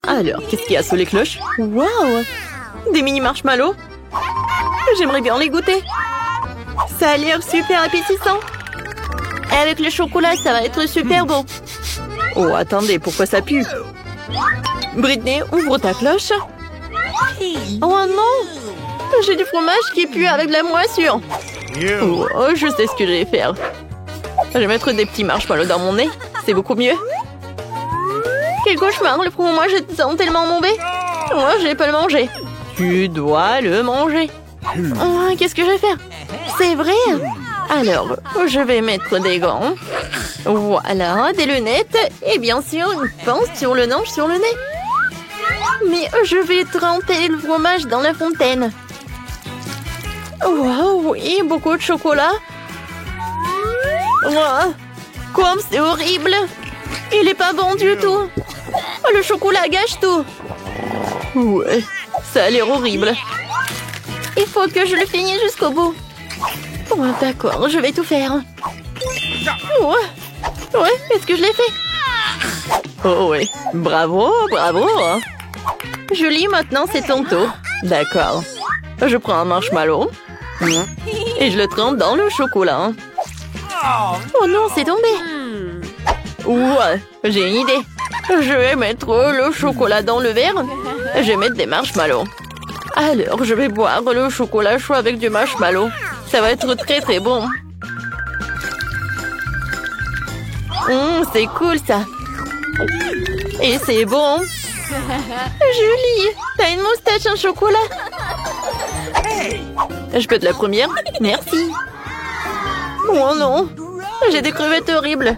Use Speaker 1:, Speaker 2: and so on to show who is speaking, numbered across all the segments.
Speaker 1: Alors, qu'est-ce qu'il y a sous les cloches? Waouh! Des mini marshmallows? J'aimerais bien les goûter. Ça a l'air super appétissant. Et avec le chocolat, ça va être super beau. Oh, attendez, pourquoi ça pue? Britney, ouvre ta cloche. Oh non! J'ai du fromage qui pue avec de la moisissure. Oh, je sais ce que je vais faire. Je vais mettre des petits marshmallows dans mon nez. C'est beaucoup mieux. Quel cauchemar, le fromage est tellement mauvais. Moi, je vais pas le manger. Tu dois le manger. Oh, qu'est-ce que je vais faire? C'est vrai? Alors, je vais mettre des gants. Voilà, des lunettes. Et bien sûr, une pince sur le nez. Mais je vais tremper le fromage dans la fontaine. Waouh, oui, beaucoup de chocolat. Wow. Comme c'est horrible. Il est pas bon du tout. Le chocolat gâche tout. Ouais, ça a l'air horrible. Il faut que je le finisse jusqu'au bout. Oh, d'accord, je vais tout faire. Ouais, est-ce que je l'ai fait? Oh ouais, bravo. Julie, maintenant c'est ton tour. D'accord. Je prends un marshmallow. Et je le trempe dans le chocolat. Oh non, c'est tombé. Ouais, j'ai une idée. Je vais mettre le chocolat dans le verre. Je vais mettre des marshmallows. Alors, je vais boire le chocolat chaud avec du marshmallow. Ça va être très très bon. C'est cool ça. Et c'est bon. Julie, t'as une moustache en chocolat. Je peux être la première? Merci. Oh non, j'ai des crevettes horribles.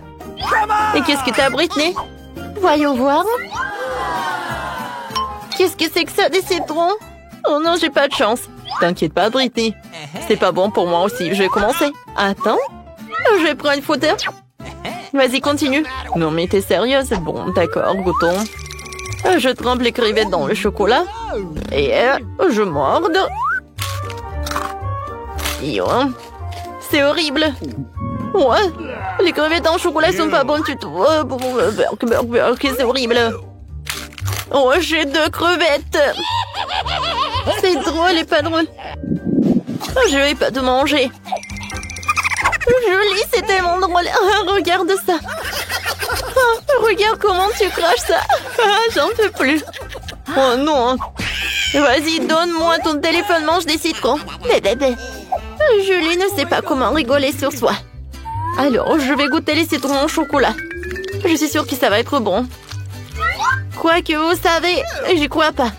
Speaker 1: Et qu'est-ce que t'as, Britney? Voyons voir. Qu'est-ce que c'est que ça, des citrons? Oh non, j'ai pas de chance. T'inquiète pas, Britney. C'est pas bon pour moi aussi. Je vais commencer. Attends. Je vais prendre une photo. Vas-y, continue. Non, mais t'es sérieuse? Bon, d'accord, goûtons. Je trempe les crevettes dans le chocolat. Et je morde. C'est horrible. Ouais, les crevettes en chocolat sont pas bonnes du tout. C'est horrible. Oh, j'ai 2 crevettes. C'est drôle et pas drôle. Je vais pas te manger. Julie, c'est tellement drôle. Regarde ça. Regarde comment tu craches ça. J'en peux plus. Oh non. Vas-y, donne-moi ton téléphone, mange des citrons. Julie ne sait pas comment rigoler sur soi. Alors, je vais goûter les citrons au chocolat. Je suis sûre que ça va être bon. Quoi que vous savez, j'y crois pas.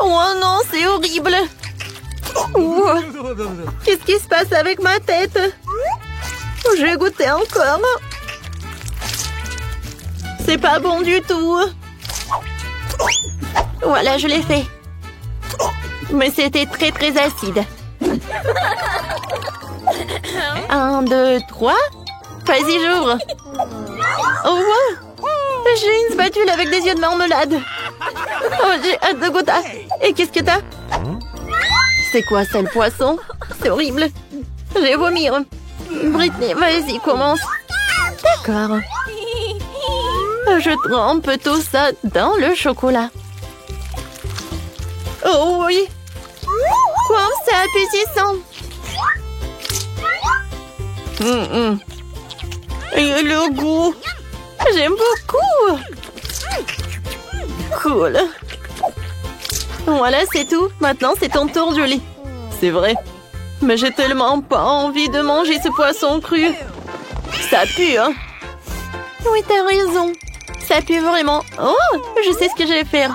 Speaker 1: Oh non, c'est horrible. Qu'est-ce qui se passe avec ma tête? Je vais goûter encore. C'est pas bon du tout. Voilà, je l'ai fait. Mais c'était très très acide. 1, 2, 3. Vas-y, j'ouvre. Oh, j'ai une spatule avec des yeux de marmelade. Oh, j'ai hâte de goûter. Et qu'est-ce que t'as? C'est quoi ça, le poisson? C'est horrible. Je vais vomir. Britney, vas-y, commence. D'accord. Je trempe tout ça dans le chocolat. Oh oui. Comme c'est appétissant. Et le goût. J'aime beaucoup. Cool. Voilà, c'est tout. Maintenant, c'est ton tour, Julie. C'est vrai. Mais j'ai tellement pas envie de manger ce poisson cru. Ça pue, hein? Oui, t'as raison. Ça pue vraiment. Oh, je sais ce que je vais faire.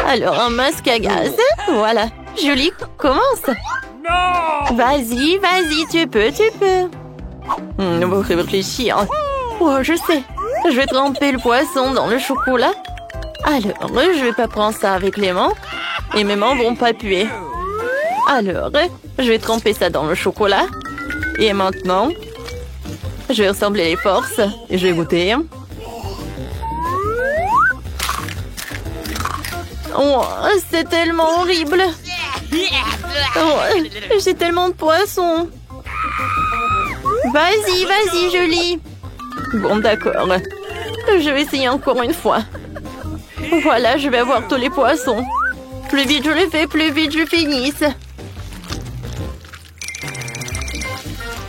Speaker 1: Alors, un masque à gaz. Voilà. Julie, commence. Vas-y, tu peux. Vous réfléchir. Oh, je sais. Je vais tremper le poisson dans le chocolat. Alors, je vais pas prendre ça avec les mains. Et mes mains vont pas puer. Alors, je vais tremper ça dans le chocolat. Et maintenant, je vais rassembler les forces. Et je vais goûter. Oh, c'est tellement horrible. Oh, j'ai tellement de poissons. Vas-y, Julie. Bon, d'accord. Je vais essayer encore une fois. Voilà, je vais avoir tous les poissons. Plus vite je le fais, plus vite je finisse.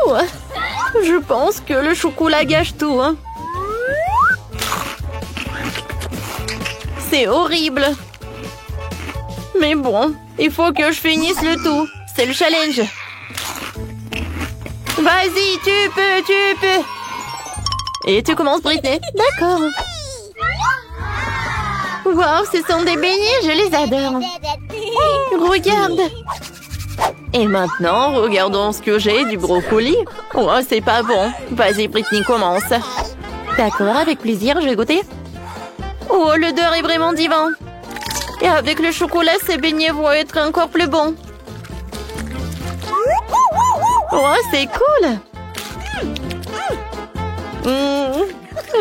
Speaker 1: Ouais, je pense que le chocolat gâche tout. Hein. C'est horrible. Mais bon, il faut que je finisse le tout. C'est le challenge. Vas-y, tu peux. Et tu commences, Britney. D'accord. Wow, ce sont des beignets, je les adore. Regarde. Et maintenant, regardons ce que j'ai, du brocoli. Oh, c'est pas bon. Vas-y, Britney, commence. D'accord, avec plaisir, je vais goûter. Oh, l'odeur est vraiment divin. Et avec le chocolat, ces beignets vont être encore plus bons. Oh, c'est cool.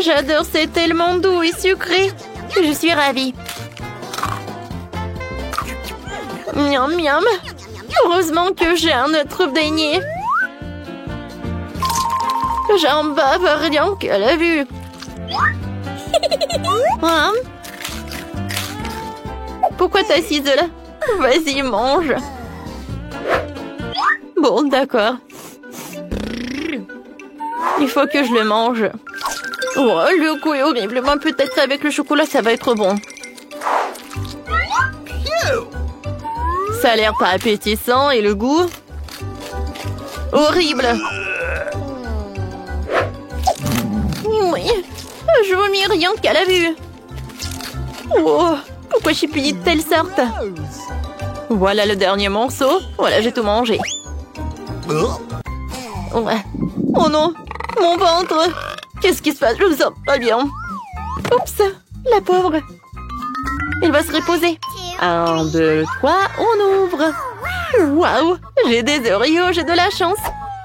Speaker 1: J'adore, c'est tellement doux et sucré. Je suis ravie. Miam, miam. Heureusement que j'ai un autre beignet. J'en bave rien qu'à la vue. Hein? Pourquoi t'es assise là? Vas-y, mange. Bon, d'accord. Il faut que je le mange. Oh, le goût est horrible. Moi, peut-être avec le chocolat, ça va être bon. Ça a l'air pas appétissant et le goût... horrible. Oui, je vomis rien qu'à la vue. Oh, pourquoi je suis punie de telle sorte? Voilà le dernier morceau. Voilà, j'ai tout mangé. Ouais. Oh non, mon ventre. Qu'est-ce qui se passe? Je me sens pas bien. Oups, la pauvre. Elle va se reposer. 1, 2, 3, on ouvre. Waouh, j'ai des Oreos, j'ai de la chance.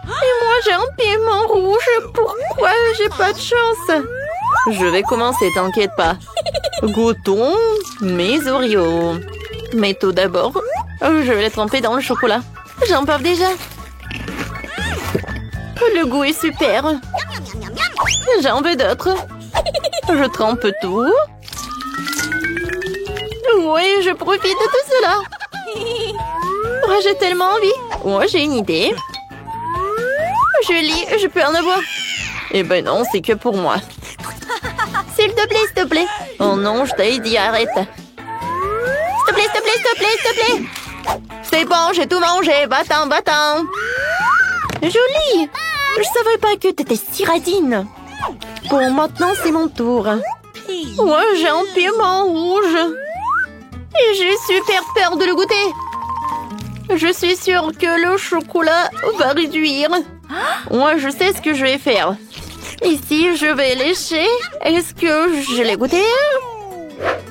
Speaker 1: Et moi, j'ai un piment rouge. Pourquoi j'ai pas de chance? Je vais commencer, t'inquiète pas. Goûtons mes Oreos. Mais tout d'abord, je vais les tremper dans le chocolat. J'en bave déjà. Le goût est super. J'en veux d'autres. Je trempe tout. Oui, je profite de tout cela. Oh, j'ai tellement envie. Oh, j'ai une idée. Julie, je peux en avoir? Eh ben non, c'est que pour moi. S'il te plaît, s'il te plaît. Oh non, je t'ai dit, arrête. S'il te plaît, s'il te plaît, s'il te plaît, s'il te plaît. C'est bon, j'ai tout mangé. Va-t'en, va-t'en. Julie, je savais pas que t'étais si radine. Bon, maintenant, c'est mon tour. Moi, j'ai un piment rouge. Et j'ai super peur de le goûter. Je suis sûre que le chocolat va réduire. Moi, je sais ce que je vais faire. Ici, je vais lécher. Est-ce que je l'ai goûté?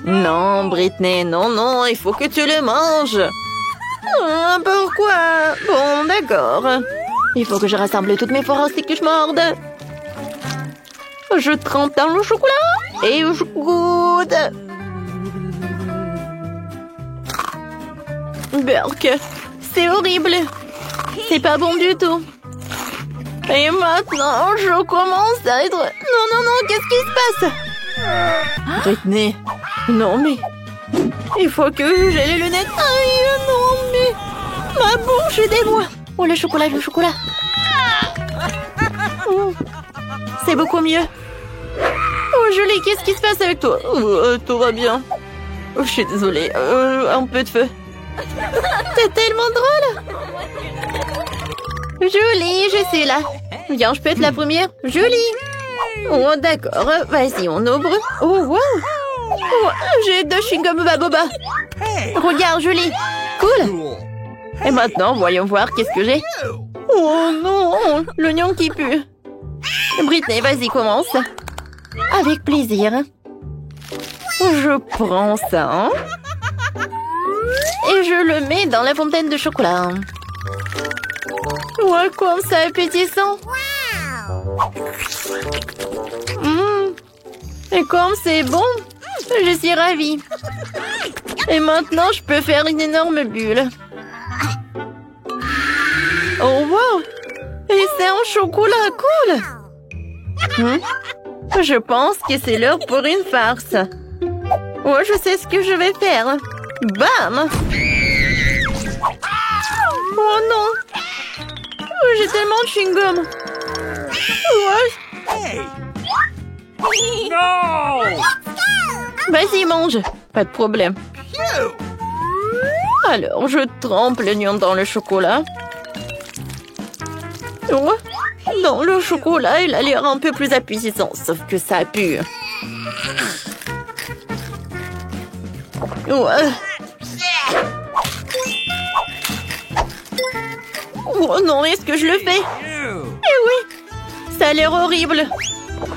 Speaker 1: Non, Britney, non, non, il faut que tu le manges. Pourquoi? Bon, d'accord. Il faut que je rassemble toutes mes forces et que je morde. Je trempe dans le chocolat et je goûte. Burk, c'est horrible. C'est pas bon du tout. Et maintenant, je commence à être... Non, non, non, qu'est-ce qui se passe? Britney, non mais... Il faut que j'ai les lunettes. Aïe, non mais... Ma bouche, aidez-moi. Oh, le chocolat, le chocolat. C'est beaucoup mieux. Oh, Julie, qu'est-ce qui se passe avec toi? Tout va bien. Oh, je suis désolée. Un peu de feu. C'est tellement drôle. Julie, je suis là. Viens, je peux être la première. Julie. Oh, d'accord. Vas-y, on ouvre. Oh, wow. Oh, j'ai 2 chewing-gums Baboba. Regarde, Julie. Cool. Et maintenant, voyons voir qu'est-ce que j'ai. Oh non, l'oignon qui pue. Britney, vas-y, commence. Avec plaisir. Je prends ça. Et je le mets dans la fontaine de chocolat. Ouais, comme ça appétissant. Et comme c'est bon, je suis ravie. Et maintenant, je peux faire une énorme bulle. Oh, wow! Et c'est un chocolat cool! Je pense que c'est l'heure pour une farce. Oh, je sais ce que je vais faire. Bam! Oh non! Oh, j'ai tellement de chewing-gum. Ouais.
Speaker 2: No!
Speaker 1: Vas-y, mange. Pas de problème. Alors, je trempe l'oignon dans le chocolat. Oh, dans le chocolat, il a l'air un peu plus appétissant, sauf que ça pue. Ouais. Oh non, est-ce que je le fais? Eh oui, ça a l'air horrible.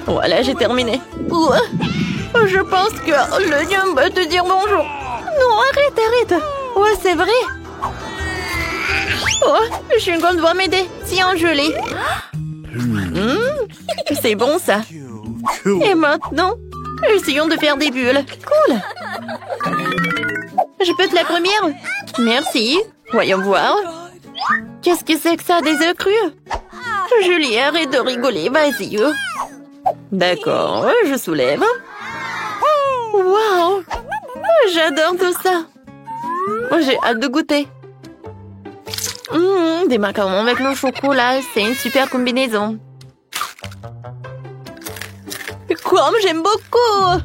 Speaker 1: Voilà, j'ai terminé. Ouais. Je pense que l'oignon va te dire bonjour. Non, arrête. Ouais, c'est vrai. Oh, le chewing-gum doit m'aider. Tiens, je l'ai. C'est bon, ça. Et maintenant, essayons de faire des bulles. Cool. Je peux être la première? Merci. Voyons voir. Qu'est-ce que c'est que ça, des œufs crus? Julie, arrête de rigoler, vas-y. D'accord, je soulève. Waouh! J'adore tout ça. J'ai hâte de goûter. Des macarons avec le chocolat, c'est une super combinaison. Quoi, j'aime beaucoup.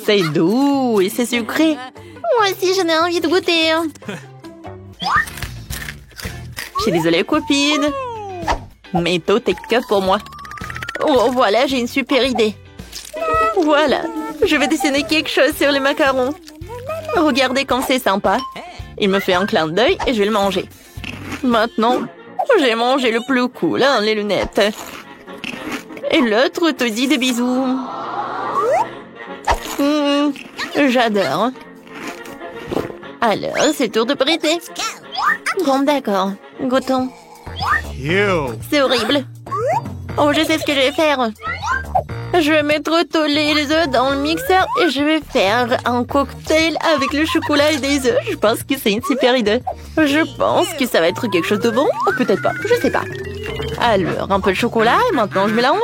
Speaker 1: C'est doux et c'est sucré. Moi aussi, j'en ai envie de goûter. Je suis désolée, copine. Mais tout est que pour moi. Oh, voilà, j'ai une super idée. Voilà, je vais dessiner quelque chose sur les macarons. Regardez comme c'est sympa. Il me fait un clin d'œil et je vais le manger. Maintenant, j'ai mangé le plus cool, hein, les lunettes. Et l'autre te dit des bisous. J'adore. Alors, c'est tour de prêter. Bon, d'accord. Goûtons. C'est horrible. Oh, je sais ce que je vais faire. Je vais mettre tous les œufs dans le mixeur et je vais faire un cocktail avec le chocolat et des œufs. Je pense que c'est une super idée. Je pense que ça va être quelque chose de bon. Ou peut-être pas, je sais pas. Alors, un peu de chocolat et maintenant je mélange.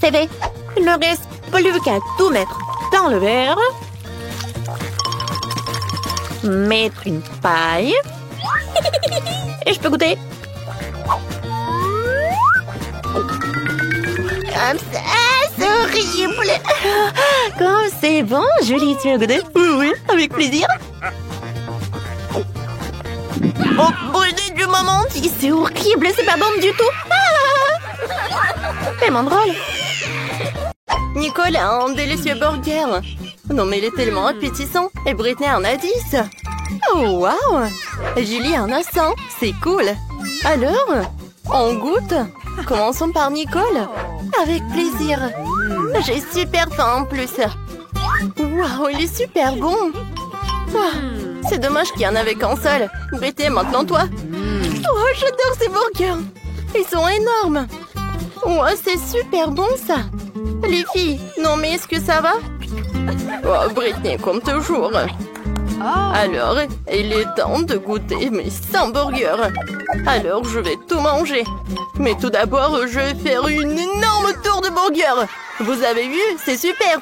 Speaker 1: C'est fait. Il ne reste plus qu'à tout mettre dans le verre. Mettre une paille. Et je peux goûter. C'est horrible. Comme c'est bon, Julie, tu veux goûter? Oui, avec plaisir. Oh, Brigitte, du moment, c'est horrible, c'est pas bon du tout. Tellement drôle. Nicole a un délicieux burger. Non mais il est tellement appétissant. Et Britney en a 10. Oh waouh. Julie en a 100. C'est cool. Alors, on goûte. Commençons par Nicole. Avec plaisir. J'ai super faim en plus. Waouh, il est super bon. C'est dommage qu'il y en avait qu'un seul. Britney, maintenant toi. Oh, j'adore ces burgers. Ils sont énormes. Oh, c'est super bon ça. Les filles, non mais est-ce que ça va? Oh, Britney, comme toujours. Alors, il est temps de goûter mes 100 burgers. Alors, je vais tout manger. Mais tout d'abord, je vais faire une énorme tour de burgers. Vous avez vu? C'est super.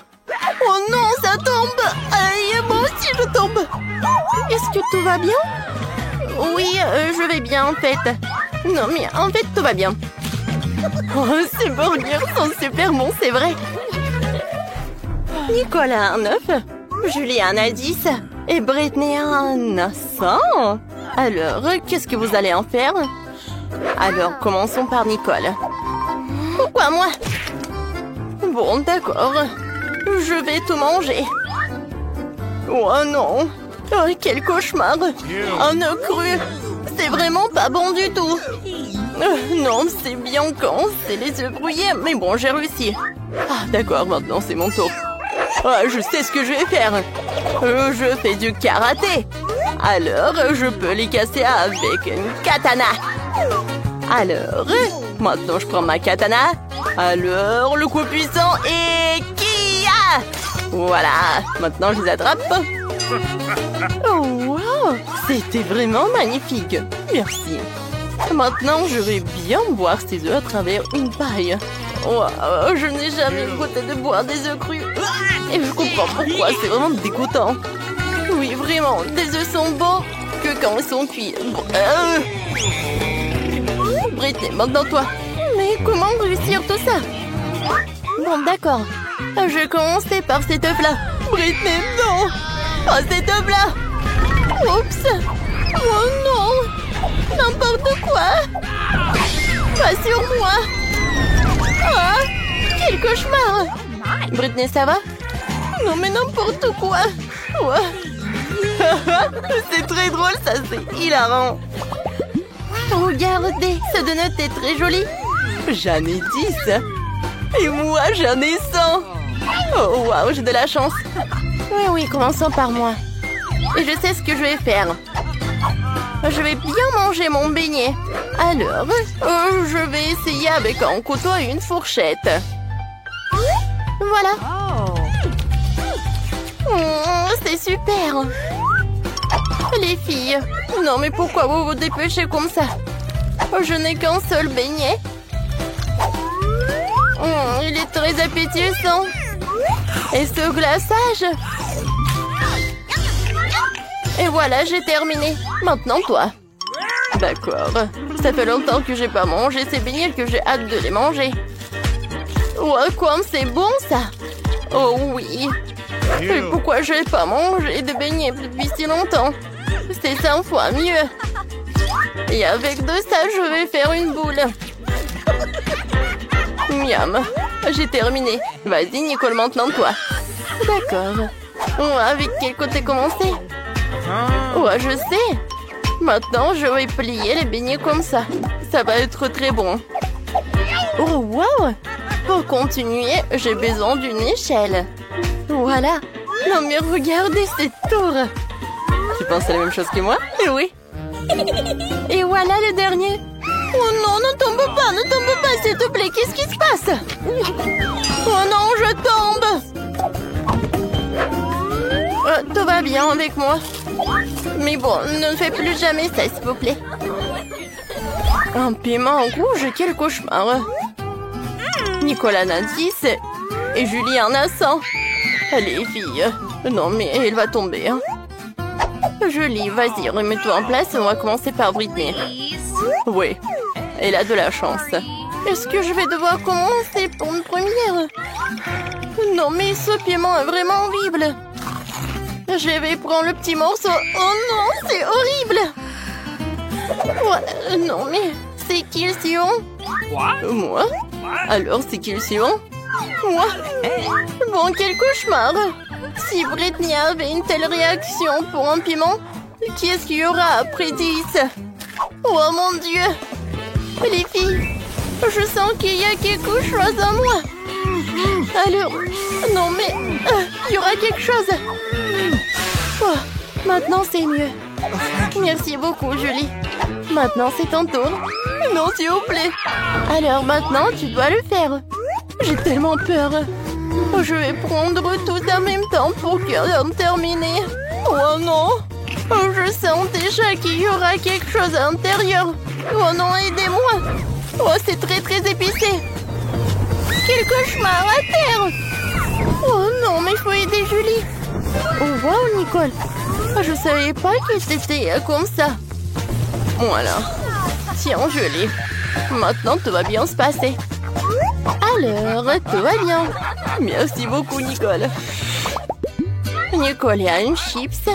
Speaker 1: Oh non, ça tombe. Aïe, moi aussi je tombe. Est-ce que tout va bien? Oui, je vais bien en fait. Non, mais en fait, tout va bien. Oh, ces burgers sont super bons, c'est vrai. Nicolas a un 9, Julie en a 10 et Britney en a 100. Alors, qu'est-ce que vous allez en faire? Alors, commençons par Nicole. Pourquoi moi? Bon, d'accord. Je vais tout manger. Oh non. Oh, quel cauchemar. Un œuf cru. C'est vraiment pas bon du tout. Non, c'est bien quand c'est les œufs brouillés. Mais bon, j'ai réussi. Ah, d'accord, maintenant c'est mon tour. Ah, je sais ce que je vais faire. Je fais du karaté. Alors, je peux les casser avec une katana. Alors, maintenant je prends ma katana. Alors, le coup puissant et Kia! Voilà, maintenant je les attrape. Oh, wow! C'était vraiment magnifique. Merci. Maintenant, je vais bien boire ces œufs à travers une paille. Oh, je n'ai jamais goûté de boire des œufs crus. Et je comprends pourquoi, c'est vraiment dégoûtant. Oui, vraiment, des œufs sont bons que quand ils sont cuits. Britney, maintenant toi. Mais comment réussir tout ça? Bon, d'accord. Je vais commencer par cet œuf-là. Britney, non! Oh, cet œuf-là! Oups! Oh non! N'importe quoi! Pas sur moi! Ah! Quel cauchemar! Britney, ça va? Non, mais n'importe quoi! Ouais. C'est très drôle, ça, c'est hilarant! Regardez, ce donut est très joli! J'en ai 10! Et moi, j'en ai 100! Oh, waouh, j'ai de la chance! Oui, commençons par moi. Et je sais ce que je vais faire. Je vais bien manger mon beignet. Alors, je vais essayer avec un couteau et une fourchette. Voilà. C'est super. Les filles, non mais pourquoi vous vous dépêchez comme ça? Je n'ai qu'un seul beignet. Il est très appétissant. Et ce glaçage. Et voilà, j'ai terminé. Maintenant, toi. D'accord. Ça fait longtemps que j'ai pas mangé ces beignets que j'ai hâte de les manger. Oh, comme c'est bon, ça. Oh oui. Et pourquoi je n'ai pas mangé de beignets depuis si longtemps? C'est 100 fois mieux. Et avec de ça, je vais faire une boule. Miam. J'ai terminé. Vas-y, Nicole, maintenant toi. D'accord. Avec quel côté commencer? Je sais. Maintenant, je vais plier les beignets comme ça. Ça va être très bon. Oh, wow! Pour continuer, j'ai besoin d'une échelle. Voilà. Non, mais regardez cette tour. Tu penses à la même chose que moi? Oui. Et voilà le dernier. Oh non, ne tombe pas, s'il te plaît. Qu'est-ce qui se passe? Oh non, je tombe. Tout va bien avec moi. Mais bon, ne fais plus jamais ça, s'il vous plaît. Un piment rouge, quel cauchemar. Nicolas en a 10 et Julie en a 100. Les filles. Non, mais elle va tomber. Hein. Julie, vas-y, remets-toi en place. On va commencer par Britney. Oui, elle a de la chance. Est-ce que je vais devoir commencer pour une première? Non, mais ce piment est vraiment horrible. Je vais prendre le petit morceau. Oh non, c'est horrible. Ouais, non, mais c'est qui le suivant? Moi? Alors, c'est qui le suivant? Moi? Bon, quel cauchemar. Si Britney avait une telle réaction pour un piment, qui est-ce qu'il y aura après 10? Oh mon Dieu. Les filles, je sens qu'il y a quelque chose en moi. Alors, non mais, il y aura quelque chose. Oh, maintenant c'est mieux. Merci beaucoup, Julie. Maintenant c'est ton tour. Non, s'il vous plaît. Alors maintenant, tu dois le faire. J'ai tellement peur. Je vais prendre tout en même temps pour terminer. Oh non. Je sens déjà qu'il y aura quelque chose à l'intérieur. Oh non, aidez-moi. Oh, c'est très très épicé. Quel cauchemar à terre. Oh non, mais il faut aider Julie. Oh wow, Nicole. Je savais pas que c'était comme ça. Voilà. Tiens, Julie. Maintenant, tout va bien se passer. Alors, tout va bien. Merci beaucoup, Nicole. Nicole a une chips.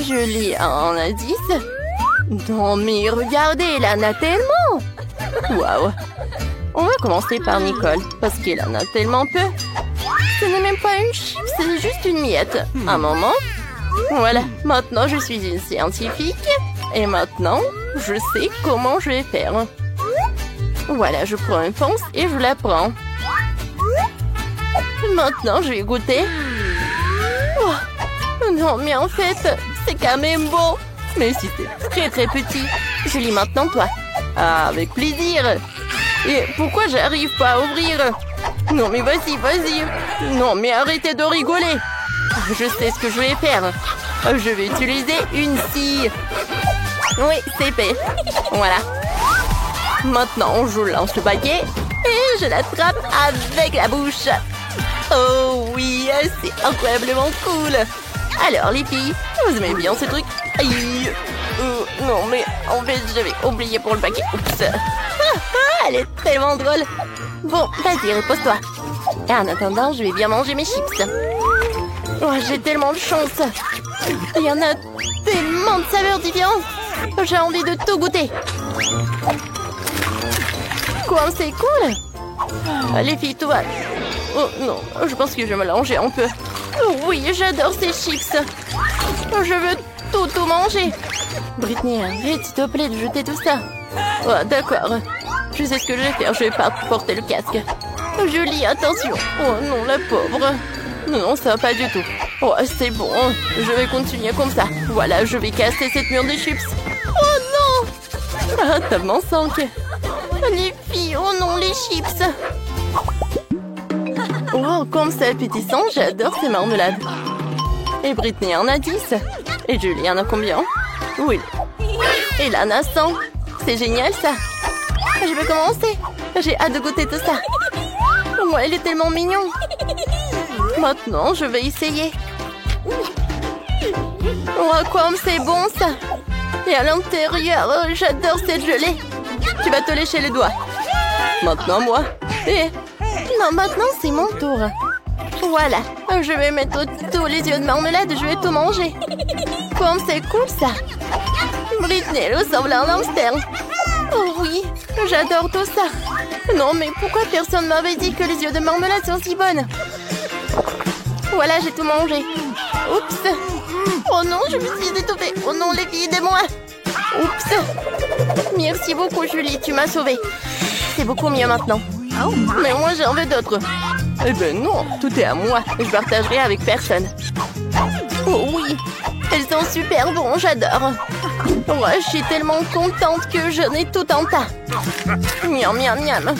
Speaker 1: Julie en a 10. Non, mais regardez, elle en a tellement. Waouh. On va commencer par Nicole, parce qu'elle en a tellement peu. Ce n'est même pas une chips, c'est juste une miette. Un moment. Voilà, maintenant je suis une scientifique. Et maintenant, je sais comment je vais faire. Voilà, je prends une pince et je la prends. Maintenant, je vais goûter. Oh, non, mais en fait, c'est quand même bon. Mais si c'est très très petit. Julie, maintenant toi. Ah, avec plaisir. Et pourquoi j'arrive pas à ouvrir? Non, mais vas-y, vas-y. Non, mais arrêtez de rigoler. Je sais ce que je vais faire. Je vais utiliser une scie. Oui, c'est fait. Voilà. Maintenant, je lance le paquet et je l'attrape avec la bouche. Oh oui, c'est incroyablement cool. Alors les filles, vous aimez bien ce truc? Aïe. Non mais en fait j'avais oublié pour le paquet. Oups. Elle est tellement drôle. Bon, vas-y, repose-toi. Et en attendant, je vais bien manger mes chips. Oh, j'ai tellement de chance. Il y en a tellement de saveurs différentes. J'ai envie de tout goûter. Quoi, c'est cool. Les filles, tout va. Oh non, je pense que je vais me langer un peu. Oui, j'adore ces chips. Je veux tout manger. Britney, arrête s'il te plaît de jeter tout ça. Oh, d'accord. Je sais ce que je vais faire, je vais pas porter le casque. Julie, attention. Oh non, la pauvre. Non, ça va pas du tout. Oh, c'est bon. Je vais continuer comme ça. Voilà, je vais casser cette mur de chips. Oh non. Ah, t'as m'en manque. Les filles, oh non, les chips. Oh, comme c'est appétissant, j'adore ces marmelades. Et Britney en a 10. Et Julie en a combien? Oui. Et Lana 100. C'est génial ça. Je vais commencer. J'ai hâte de goûter tout ça. Oh, elle est tellement mignonne. Maintenant, je vais essayer. Oh, comme c'est bon ça. Et à l'intérieur, oh, j'adore cette gelée. Tu vas te lécher les doigts. Maintenant, moi. Et... non, maintenant, c'est mon tour. Voilà. Je vais mettre tous les yeux de marmelade et je vais tout manger. Comme c'est cool ça. Britney ressemble à un hamster. Oh oui, j'adore tout ça. Non, mais pourquoi personne m'avait dit que les yeux de marmelade sont si bonnes? Voilà, j'ai tout mangé. Oups. Oh non, je me suis étouffée. Oh non, les filles, aidez-moi. Oups. Merci beaucoup, Julie, tu m'as sauvée. C'est beaucoup mieux maintenant. Mais moi, j'en veux d'autres. Eh ben non, tout est à moi. Je partagerai avec personne. Oh oui, elles sont super bons, j'adore. Ouais, je suis tellement contente que j'en ai tout un tas. Miam, miam, miam.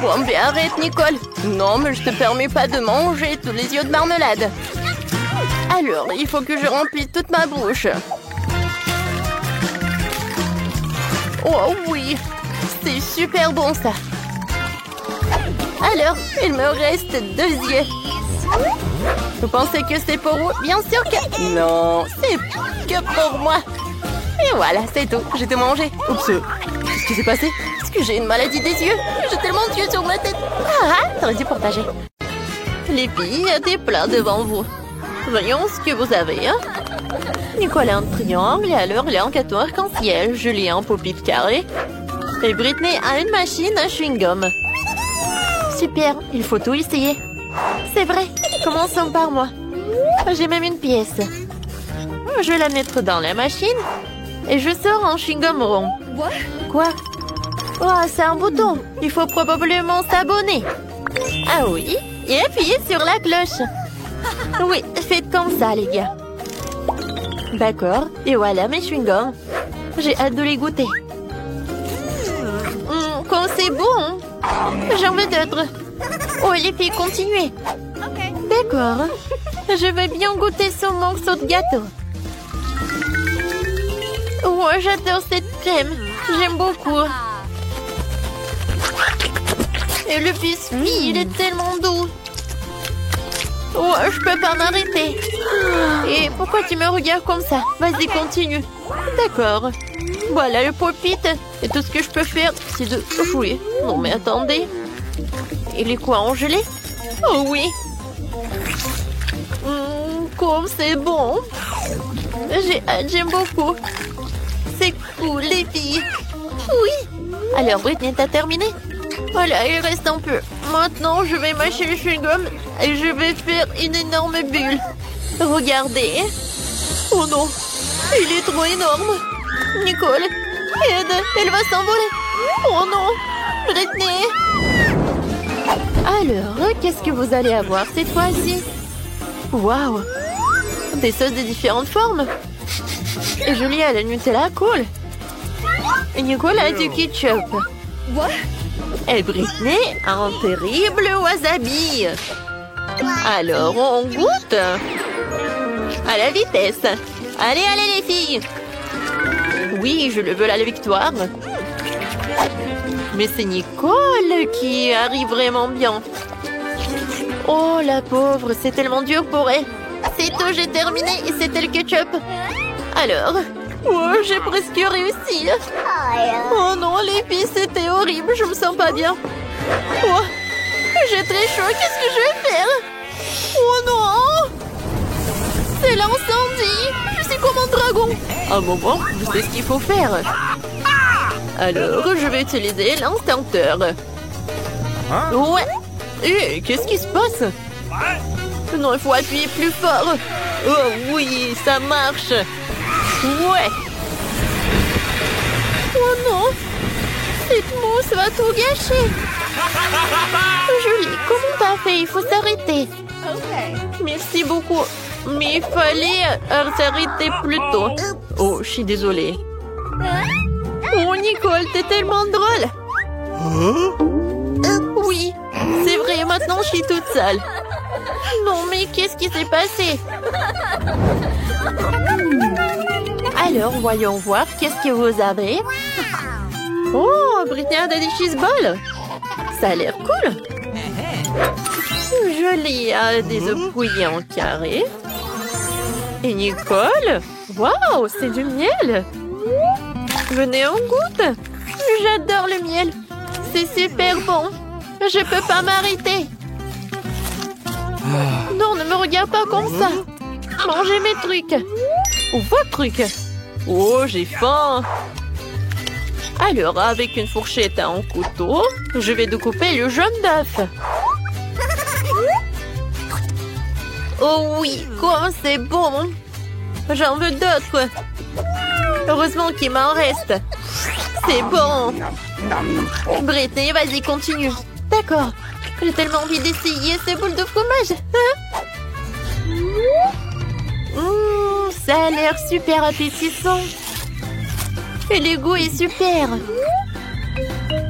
Speaker 1: Bon, mais arrête, Nicole. Non, mais je te permets pas de manger tous les yeux de marmelade. Alors, il faut que je remplisse toute ma bouche. Oh oui, c'est super bon ça. Alors, il me reste 2 yeux. Vous pensez que c'est pour vous? Bien sûr que... non, c'est que pour moi. Et voilà, c'est tout. J'ai tout mangé. Oups, qu'est-ce qui s'est passé? Est-ce que j'ai une maladie des yeux? J'ai tellement d'yeux sur ma tête. Ah, t'aurais dû partager. Les filles, il y a des plats devant vous. Voyons ce que vous avez. Hein? Nicolas un triangle et alors il est en gâteau arc-en-ciel. Julie en pop-it carré. Et Britney a une machine à chewing-gum. Super, il faut tout essayer. C'est vrai, commençons par moi. J'ai même une pièce. Je vais la mettre dans la machine. Et je sors un chewing-gum rond. Quoi? Oh, c'est un bouton. Il faut probablement s'abonner. Ah oui? Et appuyez sur la cloche. Oui, faites comme ça, les gars. D'accord. Et voilà mes chewing-gums. J'ai hâte de les goûter. Comme c'est bon. J'en veux d'autres. Oh, les filles, continuez. D'accord. Je veux bien goûter ce morceau de gâteau. Oh, j'adore cette crème. J'aime beaucoup. Et le biscuit, il est tellement doux. Oh, je peux pas m'arrêter. Et pourquoi tu me regardes comme ça? Vas-y, continue. D'accord. Voilà le pop-it. Et tout ce que je peux faire, c'est de jouer. Non, mais attendez. Il est quoi, en gelée? Oh oui. Comme c'est bon. J'ai hâte, j'aime beaucoup. C'est cool, les filles. Oui. Alors, Britney, t'as terminé? Voilà, il reste un peu. Maintenant, je vais mâcher le chewing-gum et je vais faire une énorme bulle. Regardez. Oh non, il est trop énorme. Nicole, aide, elle va s'envoler. Oh non, Britney. Alors, qu'est-ce que vous allez avoir cette fois-ci? Waouh, des sauces de différentes formes. Et Julie a la Nutella, cool. Et Nicole a du ketchup. Et Britney a un terrible wasabi. Alors, on goûte. À la vitesse. Allez, allez les filles. Oui, je le veux à la victoire. Mais c'est Nicole qui arrive vraiment bien. Oh, la pauvre, c'est tellement dur pour elle. C'est tout, j'ai terminé et c'était le ketchup. Alors, oh, j'ai presque réussi. Oh non, les filles, c'était horrible, je me sens pas bien. Oh, j'ai très chaud, qu'est-ce que je vais faire? Oh non! C'est l'incendie! Je suis comme un dragon! Un moment, je sais ce qu'il faut faire. Alors, je vais utiliser l'instincteur. Ouais! Et qu'est-ce qui se passe? Non, il faut appuyer plus fort. Oh oui, ça marche. Ouais. Oh non. Cette mousse va tout gâcher. Julie, comment t'as fait? Il faut s'arrêter. Merci beaucoup. Mais il fallait s'arrêter plus tôt. Oh, je suis désolée. Oh, Nicole, t'es tellement drôle. Oui, c'est vrai, maintenant je suis toute seule. Non, mais qu'est-ce qui s'est passé? Alors, voyons voir, qu'est-ce que vous avez? Oh, Britney a des cheese balls. Ça a l'air cool. Julie a des œufs bouillis en carré. Et Nicole? Waouh, c'est du miel. Venez, on goûte. J'adore le miel. C'est super bon. Je peux pas m'arrêter. Non, ne me regarde pas comme ça. Mangez mes trucs. Ou vos trucs. Oh, j'ai faim. Alors, avec une fourchette et un couteau, je vais découper le jaune d'œuf. Oh oui, comme c'est bon. J'en veux d'autres. Heureusement qu'il m'en reste. C'est bon. Britney, vas-y, continue. D'accord. J'ai tellement envie d'essayer ces boules de fromage. Ça a l'air super appétissant. Et le goût est super.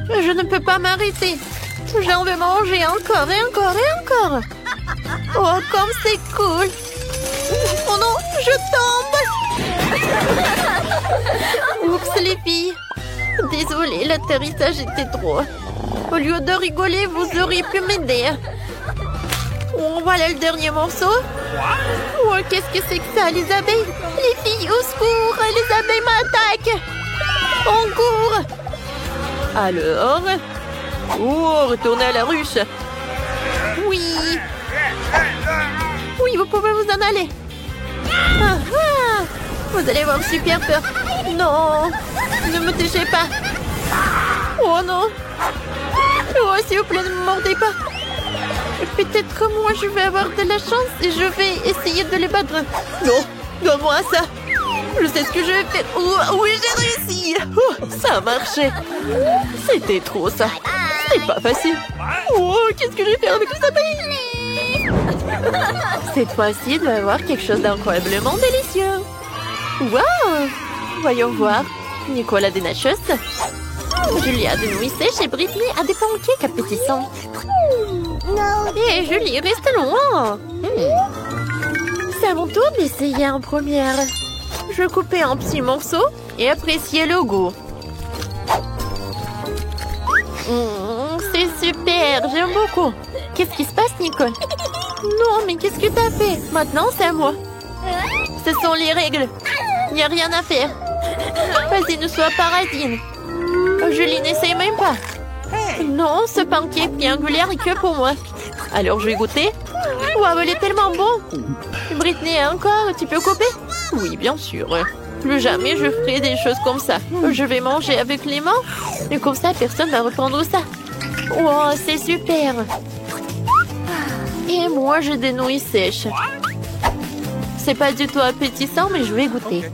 Speaker 1: Je ne peux pas m'arrêter. J'en veux manger encore et encore et encore. Oh, comme c'est cool. Oh non, je tombe. Oups, les filles. Désolée, l'atterrissage était trop. Au lieu de rigoler, vous auriez pu m'aider. Oh, voilà le dernier morceau. Oh, qu'est-ce que c'est que ça, les abeilles? Les filles, au secours, les abeilles m'attaquent. On court. Alors, oh, retournez à la ruche. Oui. Oui, vous pouvez vous en aller. Ah, ah. Vous allez avoir super peur. Non, ne me touchez pas. Oh non. Oh, s'il vous plaît, ne me mordez pas. Peut-être que moi, je vais avoir de la chance et je vais essayer de les battre. Non, donne-moi ça. Je sais ce que je vais faire. Oh, oui, j'ai réussi. Oh, ça a marché. C'était trop, ça. C'est pas facile. Oh, qu'est-ce que je vais faire avec les abeilles? Cette fois-ci, il doit y avoir quelque chose d'incroyablement délicieux. Wow! Voyons voir. Nicole a des nachos. Julie a des nouilles sèches et Britney a des pancakes appétissants. Hé, Julie, reste loin. C'est à mon tour d'essayer en première. Je vais couper en petits morceaux et apprécier le goût. C'est super, j'aime beaucoup. Qu'est-ce qui se passe, Nicole? Non, mais qu'est-ce que t'as fait? Maintenant, c'est à moi. Ce sont les règles. Il n'y a rien à faire. Vas-y, ne sois pas radine. Julie, n'essaye même pas. Non, ce pancake triangulaire est que pour moi. Alors, je vais goûter. Waouh, il est tellement bon. Britney, encore, tu peux couper? Oui, bien sûr. Plus jamais je ferai des choses comme ça. Je vais manger avec les mains. Et comme ça, personne ne va reprendre ça. Wow, c'est super. Et moi, j'ai des nouilles sèches. C'est pas du tout appétissant, mais je vais goûter.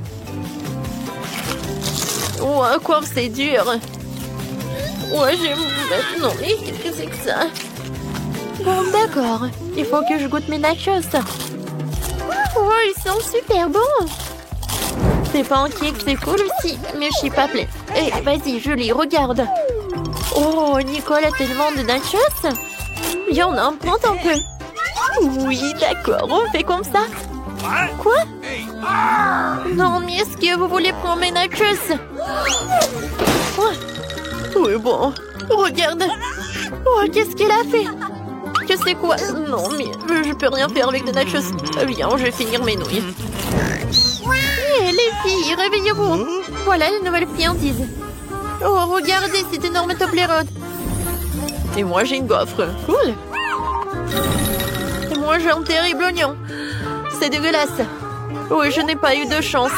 Speaker 1: Wow, quoi, c'est dur. Ouais, j'aime maintenant. Mais qu'est-ce que c'est que ça? Bon, d'accord. Il faut que je goûte mes nachos. Oh, ils sont super bons. Ces pancakes, c'est cool aussi, mais je suis pas pleine. Eh, vas-y, Julie, regarde. Oh, Nicole a tellement de nachos. Il y en a un, prends un peu. Oui, d'accord, on fait comme ça. Quoi? Non, mais est-ce que vous voulez prendre mes nachos? Oui, bon, Regarde. Oh, qu'est-ce qu'elle a fait? Que c'est quoi? Non, mais je peux rien faire avec des nachos. Viens, je vais finir mes nouilles. Hé, les filles, réveillez-vous. Voilà les nouvelles friandises. Oh, regardez cette énorme Toblerone. Et moi, j'ai une gaufre. Cool. Et moi, j'ai un terrible oignon. C'est dégueulasse. Oui, je n'ai pas eu de chance.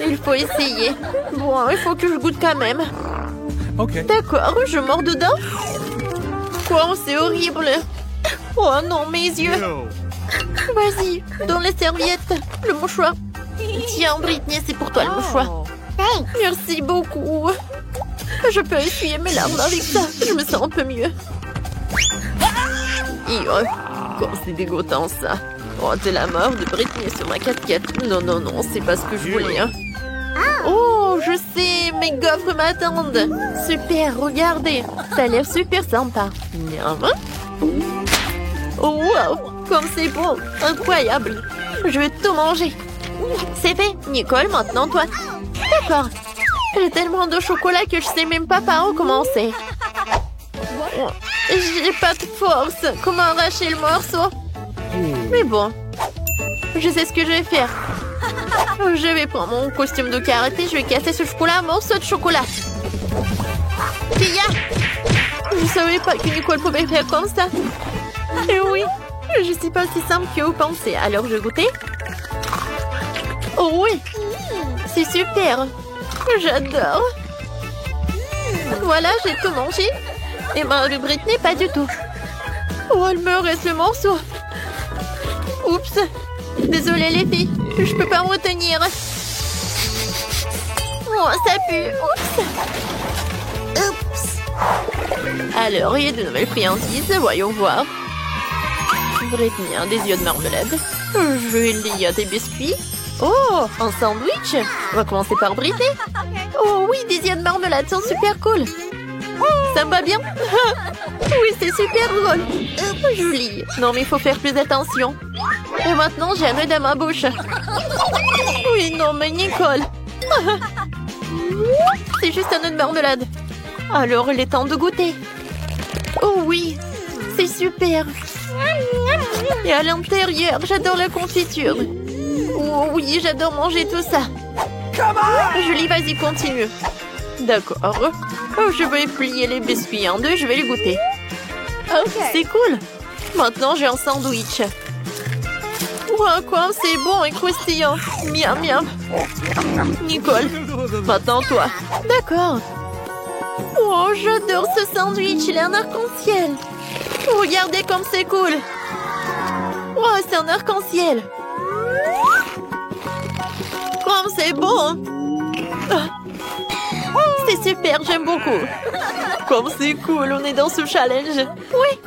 Speaker 1: Il faut essayer. Bon, il faut que je goûte quand même.
Speaker 2: Ok.
Speaker 1: D'accord, je mords dedans. Quoi, c'est horrible. Oh non, mes yeux. Vas-y, dans les serviettes, le mouchoir. Tiens, Britney, c'est pour toi le mouchoir. Merci beaucoup. Je peux essuyer mes larmes avec ça. Je me sens un peu mieux. Oh, c'est dégoûtant ça. Oh, c'est la mort de Britney sur ma casquette. Non, non, non, c'est pas ce que je voulais. Hein. Oh, je sais, mes gaufres m'attendent. Super, regardez. Ça a l'air super sympa. Miam. Oh, wow, comme c'est bon. Incroyable. Je vais tout manger. C'est fait. Nicole, maintenant toi. D'accord. J'ai tellement de chocolat que je sais même pas par où commencer. J'ai pas de force. Comment arracher le morceau? Mais bon, je sais ce que je vais faire. Je vais prendre mon costume de karaté, je vais casser ce chocolat à morceaux de chocolat. Tia! Je savais pas que Nicole pouvait faire comme ça. Et oui, je suis pas si simple que vous pensez. Alors je goûtais. Oh oui, c'est super. J'adore. Voilà, j'ai tout mangé. Et ma Britney, pas du tout. Oh, il me reste le morceau. Oups. Désolée les filles, je peux pas me retenir. Oh, ça pue. Oups. Alors, il y a de nouvelles friandises, voyons voir. Britney, des yeux de marmelade. Julie, des biscuits. Oh, un sandwich. On va commencer par Britney. Oh oui, des yeux de marmelade sont super cool. Ça me va bien. Oui, c'est super drôle. Julie. Non, mais il faut faire plus attention. Et maintenant, j'ai un œil dans ma bouche. Oui, non, mais Nicole. C'est juste un œuf de marmelade. Alors, il est temps de goûter. Oh oui, c'est super. Et à l'intérieur, j'adore la confiture. Oh oui, j'adore manger tout ça. Julie, vas-y, continue. D'accord. Oh, je vais plier les biscuits en deux, je vais les goûter. C'est cool. Maintenant, j'ai un sandwich. Wow, quoi, c'est bon et croustillant. Miam, miam. Nicole, maintenant toi. D'accord. Oh, j'adore ce sandwich, il est un arc-en-ciel. Regardez comme c'est cool. Oh, c'est un arc-en-ciel. Comme c'est bon. C'est super, j'aime beaucoup. Comme c'est cool, on est dans ce challenge. Oui.